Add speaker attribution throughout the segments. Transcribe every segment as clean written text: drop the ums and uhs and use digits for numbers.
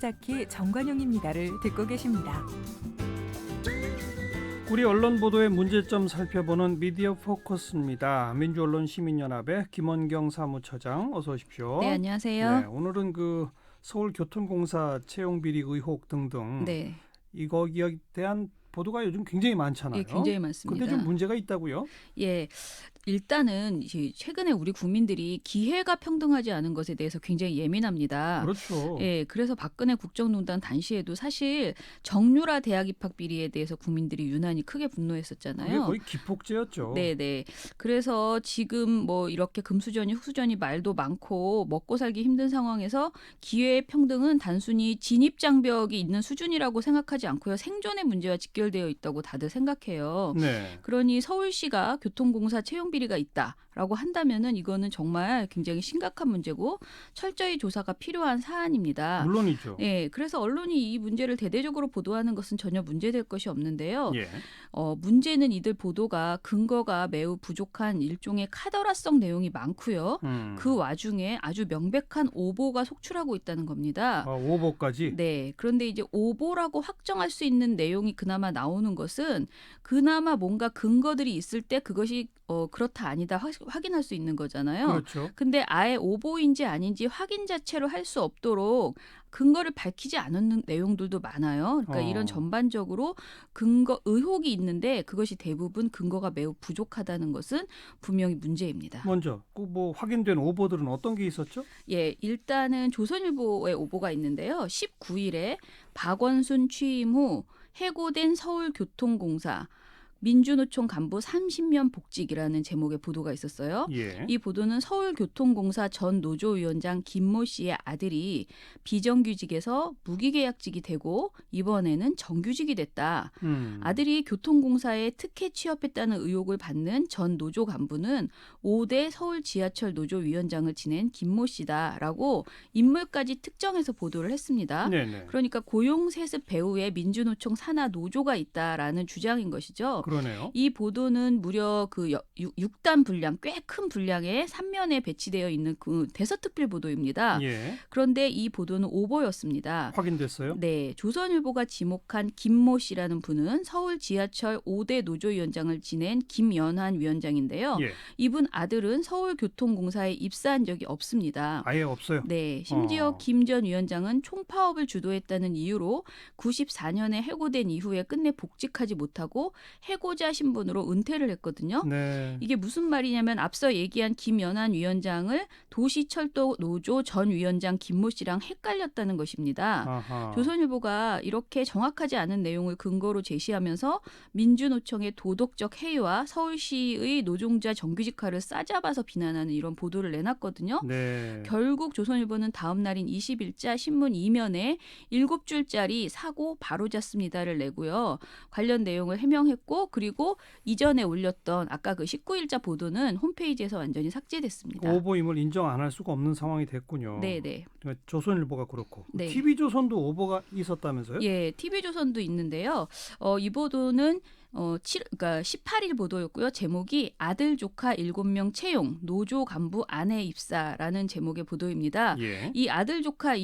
Speaker 1: 짝히 정관용입니다를 듣고 계십니다.
Speaker 2: 우리 언론 보도의 문제점 살펴보는 미디어 포커스입니다. 민주언론시민연합의 김원경 사무처장 어서 오십시오.
Speaker 3: 네, 안녕하세요.
Speaker 2: 네, 오늘은 서울교통공사 채용비리 의혹 등등
Speaker 3: 네,
Speaker 2: 이거에 대한 보도가 요즘 굉장히 많잖아요.
Speaker 3: 예, 굉장히 많습니다.
Speaker 2: 근데 좀 문제가 있다고요?
Speaker 3: 예, 일단은 최근에 우리 국민들이 기회가 평등하지 않은 것에 대해서 굉장히 예민합니다.
Speaker 2: 그렇죠.
Speaker 3: 예, 그래서 박근혜 국정농단 당시에도 사실 정유라 대학 입학 비리에 대해서 국민들이 유난히 크게 분노했었잖아요.
Speaker 2: 그게 거의 기폭제였죠.
Speaker 3: 네네. 그래서 지금 이렇게 금수저니 흑수저니 말도 많고 먹고 살기 힘든 상황에서 기회의 평등은 단순히 진입장벽이 있는 수준이라고 생각하지 않고요. 생존의 문제와 직결되어 있다고 다들 생각해요.
Speaker 2: 네.
Speaker 3: 그러니 서울시가 교통공사 채용 비리가 있다라고 한다면은 이거는 정말 굉장히 심각한 문제고 철저히 조사가 필요한 사안입니다.
Speaker 2: 물론이죠.
Speaker 3: 예, 그래서 언론이 이 문제를 대대적으로 보도하는 것은 전혀 문제될 것이 없는데요.
Speaker 2: 예.
Speaker 3: 문제는 이들 보도가 근거가 매우 부족한 일종의 카더라성 내용이 많고요. 그 와중에 아주 명백한 오보가 속출하고 있다는 겁니다.
Speaker 2: 오보까지?
Speaker 3: 네. 그런데 이제 오보라고 확정할 수 있는 내용이 그나마 나오는 것은 그나마 뭔가 근거들이 있을 때 그것이 그렇다 아니다 확인할 수 있는 거잖아요.
Speaker 2: 그렇죠.
Speaker 3: 근데 아예 오보인지 아닌지 확인 자체로 할 수 없도록 근거를 밝히지 않은 내용들도 많아요. 그러니까 이런 전반적으로 의혹이 있는데 그것이 대부분 근거가 매우 부족하다는 것은 분명히 문제입니다.
Speaker 2: 먼저 확인된 오보들은 어떤 게 있었죠?
Speaker 3: 예, 일단은 조선일보의 오보가 있는데요. 19일에 박원순 취임 후 해고된 서울교통공사 민주노총 간부 30년 복직이라는 제목의 보도가 있었어요.
Speaker 2: 예.
Speaker 3: 이 보도는 서울교통공사 전 노조위원장 김모 씨의 아들이 비정규직에서 무기계약직이 되고 이번에는 정규직이 됐다. 아들이 교통공사에 특혜 취업했다는 의혹을 받는 전 노조 간부는 5대 서울 지하철 노조위원장을 지낸 김모 씨다라고 인물까지 특정해서 보도를 했습니다.
Speaker 2: 네네.
Speaker 3: 그러니까 고용세습 배후에 민주노총 산하 노조가 있다라는 주장인 것이죠.
Speaker 2: 그러네요.
Speaker 3: 이 보도는 무려 6단 분량, 꽤 큰 분량의 3면에 배치되어 있는 그 대서특필 보도입니다.
Speaker 2: 예.
Speaker 3: 그런데 이 보도는 오보였습니다.
Speaker 2: 확인됐어요?
Speaker 3: 네, 조선일보가 지목한 김모 씨라는 분은 서울 지하철 5대 노조위원장을 지낸 김연한 위원장인데요.
Speaker 2: 예.
Speaker 3: 이분 아들은 서울교통공사에 입사한 적이 없습니다.
Speaker 2: 아예 없어요.
Speaker 3: 네, 심지어 김 전 위원장은 총파업을 주도했다는 이유로 94년에 해고된 이후에 끝내 복직하지 못하고 해고자 신분으로 은퇴를 했거든요.
Speaker 2: 네.
Speaker 3: 이게 무슨 말이냐면 앞서 얘기한 김연한 위원장을 도시철도 노조 전 위원장 김모 씨랑 헷갈렸다는 것입니다.
Speaker 2: 아하.
Speaker 3: 조선일보가 이렇게 정확하지 않은 내용을 근거로 제시하면서 민주노총의 도덕적 해이와 서울시의 노동자 정규직화를 싸잡아서 비난하는 이런 보도를 내놨거든요.
Speaker 2: 네.
Speaker 3: 결국 조선일보는 다음 날인 20일자 신문 2면에 7줄짜리 사고 바로잡습니다를 내고요. 관련 내용을 해명했고 그리고 이전에 올렸던 아까 그 19일자 보도는 홈페이지에서 완전히 삭제됐습니다.
Speaker 2: 오보임을 인정 안 할 수가 없는 상황이 됐군요.
Speaker 3: 네네.
Speaker 2: 조선일보가 그렇고.
Speaker 3: 네.
Speaker 2: TV조선도 오보가 있었다면서요?
Speaker 3: 예, TV조선도 있는데요. 이 보도는 그러니까 18일 보도였고요. 제목이 아들 조카 7명 채용 노조 간부 아내 입사라는 제목의 보도입니다.
Speaker 2: 예.
Speaker 3: 이 아들 조카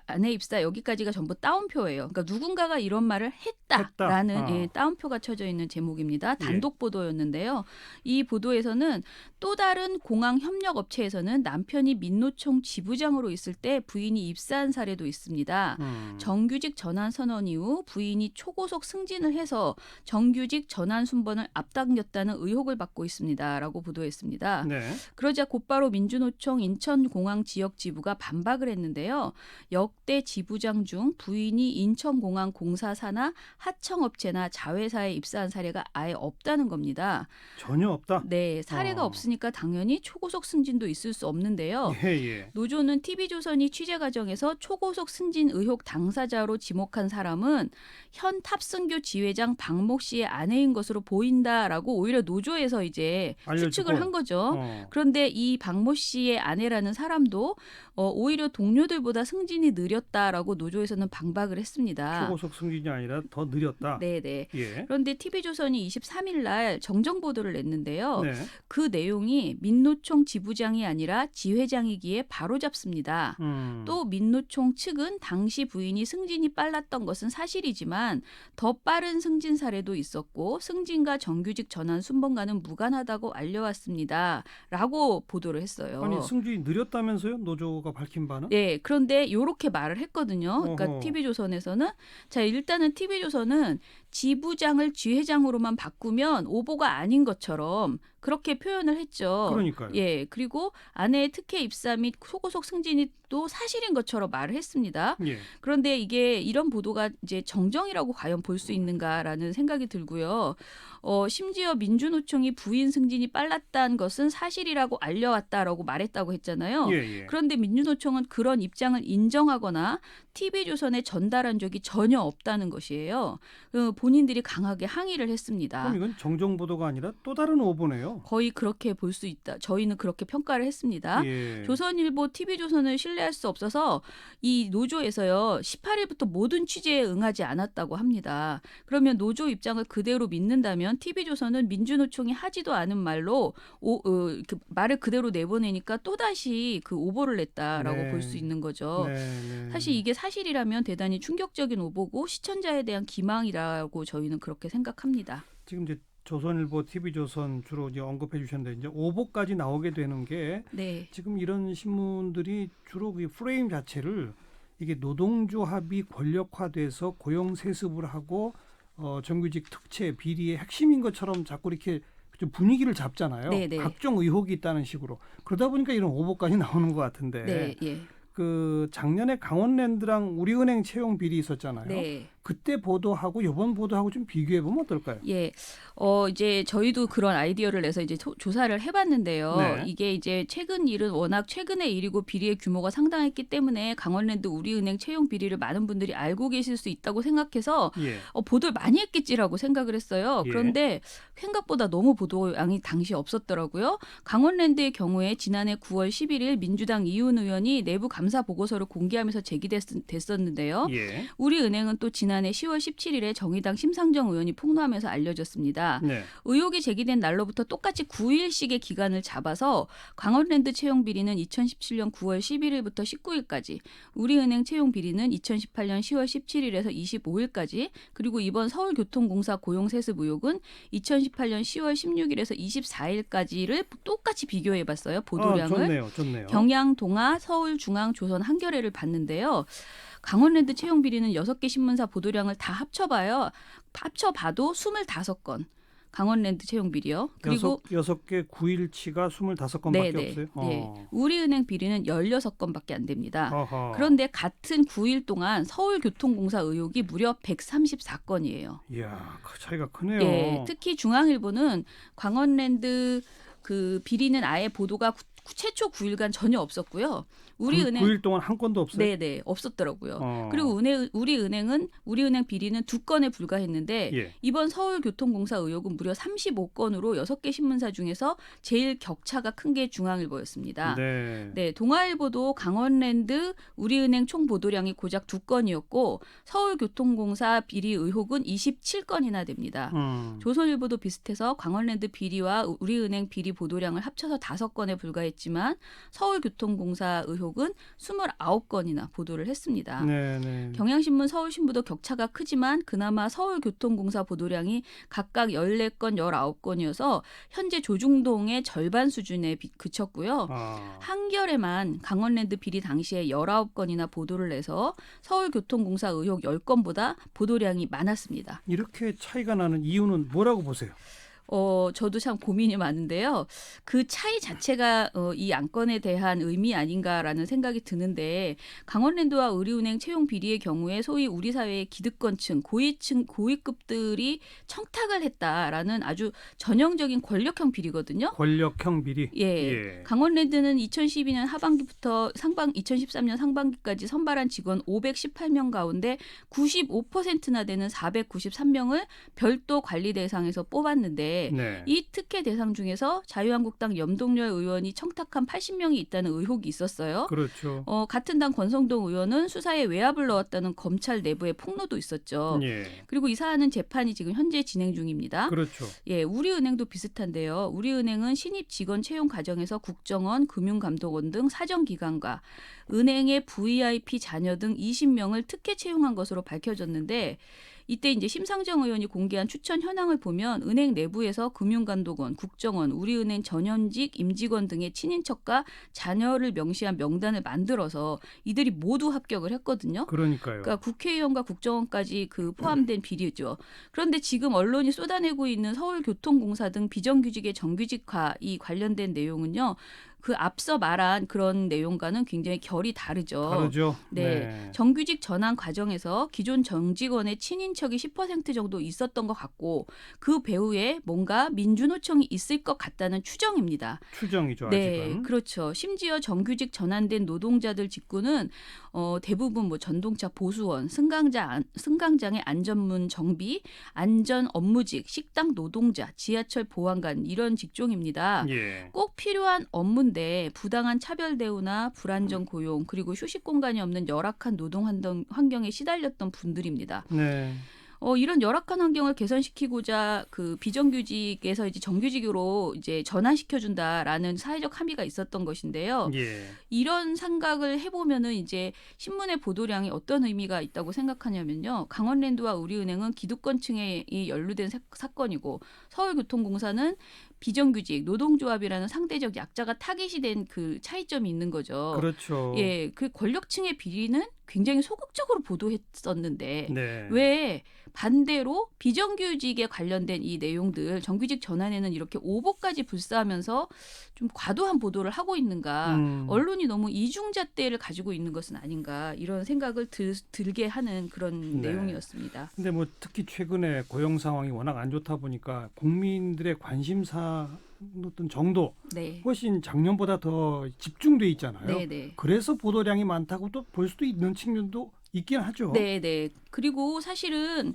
Speaker 3: 아내 입사 여기까지가 전부 따옴표예요. 그러니까 누군가가 이런 말을 했다라는
Speaker 2: 했다.
Speaker 3: 예, 따옴표가 쳐져 있는 제목입니다.
Speaker 2: 예.
Speaker 3: 단독 보도였는데요. 이 보도에서는 또 다른 공항 협력 업체에서는 남편이 민노총 지부장으로 있을 때 부인이 입사한 사례도 있습니다. 정규직 전환 선언 이후 부인이 초고속 승진을 해서 정규직 전환 순번을 앞당겼다는 의혹을 받고 있습니다라고 보도했습니다.
Speaker 2: 네.
Speaker 3: 그러자 곧바로 민주노총 인천공항 지역 지부가 반박을 했는데요. 역대 지부장 중 부인이 인천공항 공사 산하 하청업체나 자회사에 입사한 사례가 아예 없다는 겁니다.
Speaker 2: 전혀 없다?
Speaker 3: 네, 사례가 없으니까 당연히 초고속 승진도 있을 수 없는데요.
Speaker 2: 예.
Speaker 3: 노조는 TV조선이 취재 과정에서 초고속 승진 의혹 당사자로 지목한 사람은 현 탑승교 지회장 박모 씨의 아내인 것으로 보인다라고 오히려 노조에서 이제
Speaker 2: 알려주고.
Speaker 3: 추측을 한 거죠. 그런데 이 박모 씨의 아내라는 사람도 오히려 동료들보다 승진이 느렸다라고 노조에서는 방박을 했습니다.
Speaker 2: 초고속 승진이 아니라 더 느렸다.
Speaker 3: 네네.
Speaker 2: 예.
Speaker 3: 그런데 TV조선이 23일 날 정정 보도를 냈는데요.
Speaker 2: 네.
Speaker 3: 그 내용이 민노총 지부장이 아니라 지회장이기에 바로잡습니다. 또 민노총 측은 당시 부인이 승진이 빨랐던 것은 사실이지만 더 빠른 승진 사례도 있었고 승진과 정규직 전환 순번과는 무관하다고 알려왔습니다. 라고 보도를 했어요.
Speaker 2: 아니 승진이 느렸다면서요? 노조가 밝힌 바는?
Speaker 3: 네, 그런데 이렇게 말을 했거든요. 그러니까
Speaker 2: 어허.
Speaker 3: TV조선에서는 자 일단은 TV조선은 지부장을 지회장으로만 바꾸면 오보가 아닌 것처럼 그렇게 표현을 했죠.
Speaker 2: 그러니까요.
Speaker 3: 예, 그리고 아내의 특혜 입사 및 소고속 승진이 또 사실인 것처럼 말을 했습니다.
Speaker 2: 예.
Speaker 3: 그런데 이게 이런 보도가 이제 정정이라고 과연 볼 수 있는가라는 생각이 들고요. 심지어 민주노총이 부인 승진이 빨랐다는 것은 사실이라고 알려왔다라고 말했다고 했잖아요.
Speaker 2: 예, 예.
Speaker 3: 그런데 민주노총은 그런 입장을 인정하거나 TV조선에 전달한 적이 전혀 없다는 것이에요. 본인들이 강하게 항의를 했습니다.
Speaker 2: 그럼 이건 정정 보도가 아니라 또 다른 오보네요.
Speaker 3: 거의 그렇게 볼 수 있다. 저희는 그렇게 평가를 했습니다.
Speaker 2: 예.
Speaker 3: 조선일보, TV조선을 신뢰할 수 없어서 이 노조에서요 18일부터 모든 취재에 응하지 않았다고 합니다. 그러면 노조 입장을 그대로 믿는다면 TV조선은 민주노총이 하지도 않은 말로 그 말을 그대로 내보내니까 또 다시 그 오보를 냈다라고
Speaker 2: 네.
Speaker 3: 볼 수 있는 거죠.
Speaker 2: 네, 네.
Speaker 3: 사실 이게 사실이라면 대단히 충격적인 오보고 시청자에 대한 기망이라고 저희는 그렇게 생각합니다.
Speaker 2: 지금 이제 조선일보, TV조선 주로 이제 언급해 주셨는데 이제 오보까지 나오게 되는 게
Speaker 3: 네.
Speaker 2: 지금 이런 신문들이 주로 그 프레임 자체를 이게 노동조합이 권력화돼서 고용 세습을 하고 정규직 특채 비리의 핵심인 것처럼 자꾸 이렇게 좀 분위기를 잡잖아요.
Speaker 3: 네네.
Speaker 2: 각종 의혹이 있다는 식으로. 그러다 보니까 이런 오보까지 나오는 것 같은데.
Speaker 3: 네. 예.
Speaker 2: 그 작년에 강원랜드랑 우리은행 채용 비리 있었잖아요.
Speaker 3: 네.
Speaker 2: 그때 보도하고 이번 보도하고 좀 비교해 보면 어떨까요?
Speaker 3: 예, 이제 저희도 그런 아이디어를 내서 이제 조사를 해봤는데요.
Speaker 2: 네.
Speaker 3: 이게 이제 최근 일은 워낙 최근의 일이고 비리의 규모가 상당했기 때문에 강원랜드 우리은행 채용 비리를 많은 분들이 알고 계실 수 있다고 생각해서
Speaker 2: 예.
Speaker 3: 보도를 많이 했겠지라고 생각을 했어요.
Speaker 2: 예.
Speaker 3: 그런데 생각보다 너무 보도량이 당시 없었더라고요. 강원랜드의 경우에 지난해 9월 11일 민주당 이훈 의원이 내부 감사 보고서를 공개하면서 제기됐었는데요.
Speaker 2: 예.
Speaker 3: 우리은행은 또 지난해 10월 17일에 정의당 심상정 의원이 폭로하면서 알려졌습니다.
Speaker 2: 네.
Speaker 3: 의혹이 제기된 날로부터 똑같이 9일씩의 기간을 잡아서 강원랜드 채용 비리는 2017년 9월 11일부터 19일까지, 우리은행 채용 비리는 2018년 10월 17일에서 25일까지, 그리고 이번 서울교통공사 고용세습 의혹은 2018년 10월 16일에서 24일까지를 똑같이 비교해봤어요. 보도량을.
Speaker 2: 좋네요.
Speaker 3: 경양, 동아, 서울, 중앙, 조선 한겨레를 봤는데요. 강원랜드 채용 비리는 6개 신문사 보도량을 다 합쳐봐도 25건. 강원랜드 채용 비리요. 그리고
Speaker 2: 6개 9일치가 25건밖에 없어요.
Speaker 3: 네. 우리은행 비리는 16건밖에 안 됩니다.
Speaker 2: 어허.
Speaker 3: 그런데 같은 9일 동안 서울교통공사 의혹이 무려 134건이에요.
Speaker 2: 이야, 그 차이가 크네요.
Speaker 3: 예, 특히 중앙일보는 강원랜드 그 비리는 아예 보도가 최초 9일간 전혀 없었고요. 우리은행
Speaker 2: 9일 동안 한 건도 없어요?
Speaker 3: 네네 없었더라고요. 그리고 우리은행 비리는 2건에 불과했는데
Speaker 2: 예.
Speaker 3: 이번 서울교통공사 의혹은 무려 35건으로 6개 신문사 중에서 제일 격차가 큰 게 중앙일보였습니다.
Speaker 2: 네.
Speaker 3: 네, 동아일보도 강원랜드 우리은행 총 보도량이 고작 2건이었고 서울교통공사 비리 의혹은 27건이나 됩니다. 조선일보도 비슷해서 강원랜드 비리와 우리은행 비리 보도량을 합쳐서 5건에 불과했지만 서울교통공사 의혹은 29건이나 보도를 했습니다.
Speaker 2: 네.
Speaker 3: 경향신문, 서울신부도 격차가 크지만 그나마 서울교통공사 보도량이 각각 14건, 19건이어서 현재 조중동의 절반 수준에 그쳤고요. 한겨레만 강원랜드 비리 당시에 19건이나 보도를 해서 서울교통공사 의혹 10건보다 보도량이 많았습니다.
Speaker 2: 이렇게 차이가 나는 이유는 뭐라고 보세요?
Speaker 3: 저도 참 고민이 많은데요. 그 차이 자체가 이 안건에 대한 의미 아닌가라는 생각이 드는데 강원랜드와 우리은행 채용 비리의 경우에 소위 우리 사회의 기득권층, 고위급들이 청탁을 했다라는 아주 전형적인 권력형 비리거든요.
Speaker 2: 권력형 비리.
Speaker 3: 예. 강원랜드는 2012년 하반기부터 2013년 상반기까지 선발한 직원 518명 가운데 95%나 되는 493명을 별도 관리 대상에서 뽑았는데
Speaker 2: 네.
Speaker 3: 이 특혜 대상 중에서 자유한국당 염동열 의원이 청탁한 80명이 있다는 의혹이 있었어요.
Speaker 2: 그렇죠.
Speaker 3: 같은 당 권성동 의원은 수사에 외압을 넣었다는 검찰 내부의 폭로도 있었죠.
Speaker 2: 예.
Speaker 3: 그리고 이 사안은 재판이 지금 현재 진행 중입니다.
Speaker 2: 그렇죠.
Speaker 3: 예, 우리은행도 비슷한데요. 우리은행은 신입 직원 채용 과정에서 국정원, 금융감독원 등 사정기관과 은행의 VIP 자녀 등 20명을 특혜 채용한 것으로 밝혀졌는데 이때 이제 심상정 의원이 공개한 추천 현황을 보면 은행 내부에서 금융감독원, 국정원, 우리은행 전현직 임직원 등의 친인척과 자녀를 명시한 명단을 만들어서 이들이 모두 합격을 했거든요.
Speaker 2: 그러니까요.
Speaker 3: 그러니까 국회의원과 국정원까지 포함된 비리죠. 그런데 지금 언론이 쏟아내고 있는 서울교통공사 등 비정규직의 정규직화 이 관련된 내용은요. 그 앞서 말한 그런 내용과는 굉장히 결이 다르죠.
Speaker 2: 다르죠.
Speaker 3: 네. 정규직 전환 과정에서 기존 정직원의 친인척이 10% 정도 있었던 것 같고 그 배후에 뭔가 민주노총이 있을 것 같다는 추정입니다.
Speaker 2: 추정이죠.
Speaker 3: 네,
Speaker 2: 아직은.
Speaker 3: 그렇죠. 심지어 정규직 전환된 노동자들 직구는 대부분 뭐 전동차 보수원, 승강장의 안전문 정비, 안전 업무직, 식당 노동자, 지하철 보안관 이런 직종입니다.
Speaker 2: 예.
Speaker 3: 꼭 필요한 업무인데 부당한 차별 대우나 불안정 고용 그리고 휴식 공간이 없는 열악한 노동 환경에 시달렸던 분들입니다.
Speaker 2: 네.
Speaker 3: 이런 열악한 환경을 개선시키고자 그 비정규직에서 이제 정규직으로 이제 전환시켜준다라는 사회적 합의가 있었던 것인데요.
Speaker 2: 예.
Speaker 3: 이런 생각을 해보면은 이제 신문의 보도량이 어떤 의미가 있다고 생각하냐면요. 강원랜드와 우리은행은 기득권층에 연루된 사건이고 서울교통공사는 비정규직, 노동조합이라는 상대적 약자가 타깃이 된 그 차이점이 있는 거죠.
Speaker 2: 그렇죠.
Speaker 3: 예, 그 권력층의 비리는 굉장히 소극적으로 보도했었는데
Speaker 2: 네.
Speaker 3: 왜 반대로 비정규직에 관련된 이 내용들 정규직 전환에는 이렇게 오보까지 불사하면서 좀 과도한 보도를 하고 있는가 언론이 너무 이중잣대를 가지고 있는 것은 아닌가 이런 생각을 들게 하는 그런
Speaker 2: 네.
Speaker 3: 내용이었습니다.
Speaker 2: 근데 뭐 특히 최근에 고용 상황이 워낙 안 좋다 보니까 국민들의 관심사 어떤 정도
Speaker 3: 네.
Speaker 2: 훨씬 작년보다 더 집중돼 있잖아요.
Speaker 3: 네, 네.
Speaker 2: 그래서 보도량이 많다고 또 볼 수도 있는 측면도 있긴 하죠.
Speaker 3: 네, 네. 그리고 사실은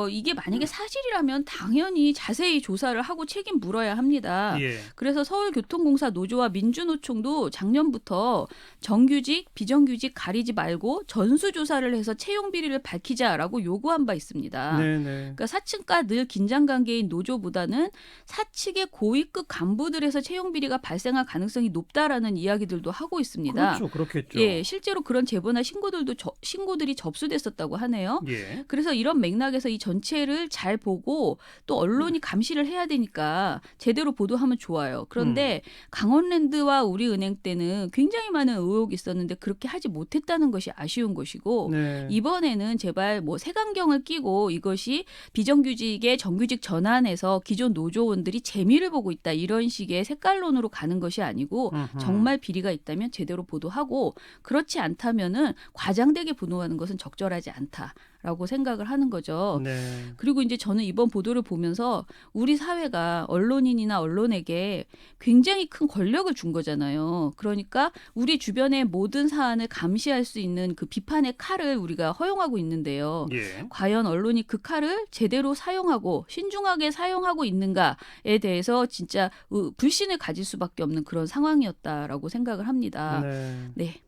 Speaker 3: 이게 만약에 사실이라면 당연히 자세히 조사를 하고 책임 물어야 합니다.
Speaker 2: 예.
Speaker 3: 그래서 서울교통공사 노조와 민주노총도 작년부터 정규직, 비정규직 가리지 말고 전수조사를 해서 채용 비리를 밝히자라고 요구한 바 있습니다.
Speaker 2: 네네.
Speaker 3: 그러니까 사측과 늘 긴장 관계인 노조보다는 사측의 고위급 간부들에서 채용 비리가 발생할 가능성이 높다라는 이야기들도 하고 있습니다.
Speaker 2: 그렇죠, 그렇겠죠.
Speaker 3: 예, 실제로 그런 제보나 신고들이 접수됐었다고 하네요.
Speaker 2: 예.
Speaker 3: 그래서 이런 맥락에서 이 전체를 잘 보고 또 언론이 감시를 해야 되니까 제대로 보도하면 좋아요. 그런데 강원랜드와 우리은행 때는 굉장히 많은 의혹이 있었는데 그렇게 하지 못했다는 것이 아쉬운 것이고
Speaker 2: 네.
Speaker 3: 이번에는 제발 뭐 색안경을 끼고 이것이 비정규직의 정규직 전환에서 기존 노조원들이 재미를 보고 있다 이런 식의 색깔론으로 가는 것이 아니고 정말 비리가 있다면 제대로 보도하고 그렇지 않다면은 과장되게 보도하는 것은 적절하지 않다라고 생각을 하는 거죠.
Speaker 2: 네.
Speaker 3: 그리고 이제 저는 이번 보도를 보면서 우리 사회가 언론인이나 언론에게 굉장히 큰 권력을 준 거잖아요. 그러니까 우리 주변의 모든 사안을 감시할 수 있는 그 비판의 칼을 우리가 허용하고 있는데요.
Speaker 2: 예.
Speaker 3: 과연 언론이 그 칼을 제대로 사용하고 신중하게 사용하고 있는가에 대해서 진짜 불신을 가질 수밖에 없는 그런 상황이었다라고 생각을 합니다.
Speaker 2: 네.
Speaker 3: 네.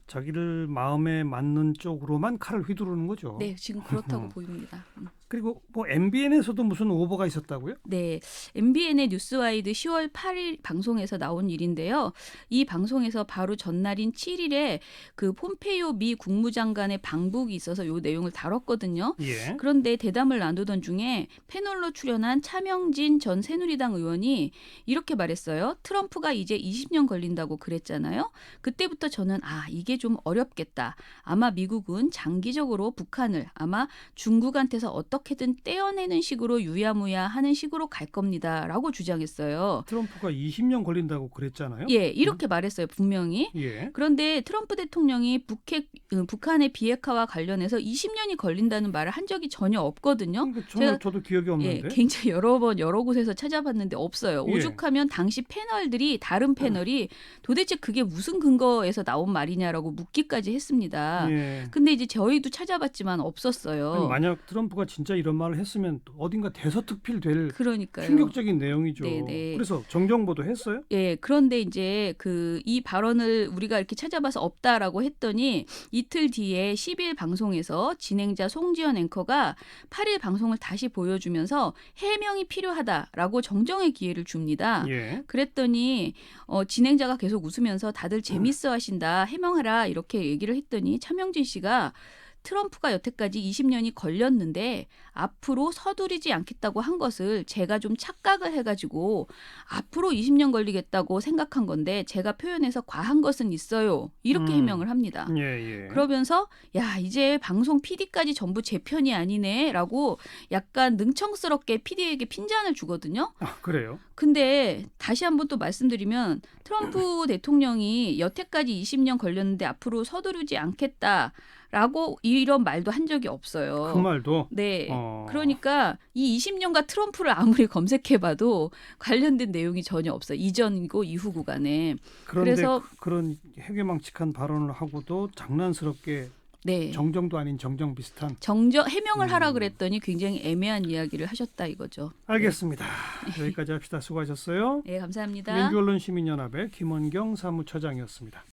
Speaker 2: 자기를 마음에 맞는 쪽으로만 칼을 휘두르는 거죠.
Speaker 3: 네, 지금 그렇다고 보입니다.
Speaker 2: 그리고 뭐 MBN에서도 무슨 오보가 있었다고요?
Speaker 3: 네, MBN의 뉴스와이드 10월 8일 방송에서 나온 일인데요. 이 방송에서 바로 전날인 7일에 그 폼페이오 미 국무장관의 방북이 있어서 이 내용을 다뤘거든요.
Speaker 2: 예.
Speaker 3: 그런데 대담을 나누던 중에 패널로 출연한 차명진 전 새누리당 의원이 이렇게 말했어요. 트럼프가 이제 20년 걸린다고 그랬잖아요. 그때부터 저는 이게 좀 어렵겠다. 아마 미국은 장기적으로 북한을 아마 중국한테서 어떤 어떻게든 떼어내는 식으로 유야무야 하는 식으로 갈 겁니다라고 주장했어요.
Speaker 2: 트럼프가 20년 걸린다고 그랬잖아요.
Speaker 3: 예, 이렇게 말했어요. 분명히.
Speaker 2: 예.
Speaker 3: 그런데 트럼프 대통령이 북한의 비핵화와 관련해서 20년이 걸린다는 말을 한 적이 전혀 없거든요.
Speaker 2: 정말 저도 기억이
Speaker 3: 예,
Speaker 2: 없는데.
Speaker 3: 굉장히 여러 번 여러 곳에서 찾아봤는데 없어요.
Speaker 2: 예.
Speaker 3: 오죽하면 당시 패널들이 다른 패널이 도대체 그게 무슨 근거에서 나온 말이냐라고 묻기까지 했습니다.
Speaker 2: 예.
Speaker 3: 근데 이제 저희도 찾아봤지만 없었어요.
Speaker 2: 아니, 만약 트럼프가 진짜 이런 말을 했으면 어딘가 대서특필될
Speaker 3: 그러니까요.
Speaker 2: 충격적인 내용이죠.
Speaker 3: 네네.
Speaker 2: 그래서 정정보도 했어요?
Speaker 3: 예, 그런데 이제 이 발언을 우리가 이렇게 찾아봐서 없다라고 했더니 이틀 뒤에 10일 방송에서 진행자 송지연 앵커가 8일 방송을 다시 보여주면서 해명이 필요하다라고 정정의 기회를 줍니다.
Speaker 2: 예.
Speaker 3: 그랬더니 진행자가 계속 웃으면서 다들 재밌어하신다, 해명하라 이렇게 얘기를 했더니 차명진 씨가 트럼프가 여태까지 20년이 걸렸는데 앞으로 서두르지 않겠다고 한 것을 제가 좀 착각을 해가지고 앞으로 20년 걸리겠다고 생각한 건데 제가 표현해서 과한 것은 있어요. 이렇게 해명을 합니다.
Speaker 2: 예, 예.
Speaker 3: 그러면서 야 이제 방송 PD까지 전부 제 편이 아니네라고 약간 능청스럽게 PD에게 핀잔을 주거든요.
Speaker 2: 아, 그래요?
Speaker 3: 근데 다시 한번 또 말씀드리면 트럼프 대통령이 여태까지 20년 걸렸는데 앞으로 서두르지 않겠다라고 이런 말도 한 적이 없어요.
Speaker 2: 그 말도?
Speaker 3: 네. 그러니까 이 20년간 트럼프를 아무리 검색해봐도 관련된 내용이 전혀 없어요. 이전이고 이후 구간에.
Speaker 2: 그런데
Speaker 3: 그래서
Speaker 2: 그런 해괴망측한 발언을 하고도 장난스럽게
Speaker 3: 네.
Speaker 2: 정정도 아닌 정정 비슷한.
Speaker 3: 해명을 하라 그랬더니 굉장히 애매한 이야기를 하셨다 이거죠.
Speaker 2: 알겠습니다. 여기까지 합시다. 수고하셨어요.
Speaker 3: 네, 감사합니다.
Speaker 2: 민주언론시민연합의 김원경 사무처장이었습니다.